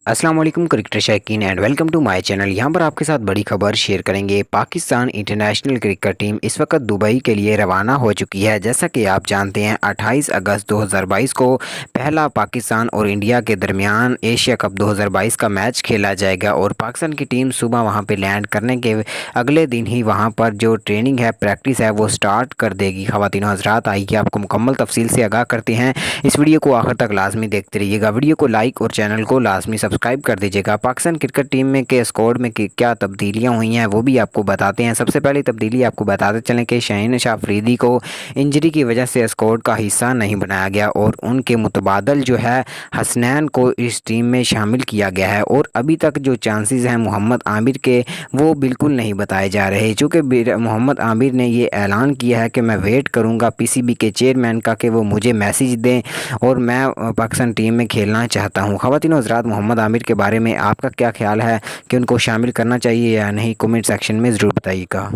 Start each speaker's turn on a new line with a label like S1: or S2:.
S1: अस्सलाम वालेकुम क्रिकेटर शौकीन and welcome to my channel. यहाँ पर आपके साथ बड़ी खबर शेयर करेंगे। पाकिस्तान इंटरनेशनल क्रिकेट टीम इस वक्त दुबई के लिए रवाना हो चुकी है। जैसा कि आप जानते हैं 28 अगस्त 2022 को पहला पाकिस्तान और इंडिया के दरमियान एशिया कप 2022 का मैच खेला जाएगा और पाकिस्तान की टीम सुबह वहाँ पर लैंड करने के अगले दिन ही वहाँ पर जो ट्रेनिंग है, प्रैक्टिस है, वो स्टार्ट कर देगी। ख़वातीन और हज़रात, आइए आपको मुकम्मल तफसील से आगाह करते हैं। इस वीडियो को आखिर तक लाजमी देखते रहिएगा। वीडियो को लाइक और चैनल को लाजमी सब्सक्राइब कर दीजिएगा। पाकिस्तान क्रिकेट टीम में के स्क्वाड में क्या तब्दीलियां हुई हैं वो भी आपको बताते हैं। सबसे पहली तब्दीली आपको बताते चलें कि शाहीन शाह अफरीदी को इंजरी की वजह से स्क्वाड का हिस्सा नहीं बनाया गया और उनके मुतबादल जो है हसनैन को इस टीम में शामिल किया गया है। और अभी तक जो चांसेस हैं मोहम्मद आमिर के, वो बिल्कुल नहीं बताए जा रहे, चूँकि मोहम्मद आमिर ने ये ऐलान किया है कि मैं वेट करूँगा पीसीबी के चेयरमैन का कि वो मुझे मैसेज दें और मैं पाकिस्तान टीम में खेलना चाहता हूँ। ख़वातीन और हज़रात, मोहम्मद आमिर के बारे में आपका क्या ख्याल है कि उनको शामिल करना चाहिए या नहीं? कमेंट सेक्शन में ज़रूर बताइएगा।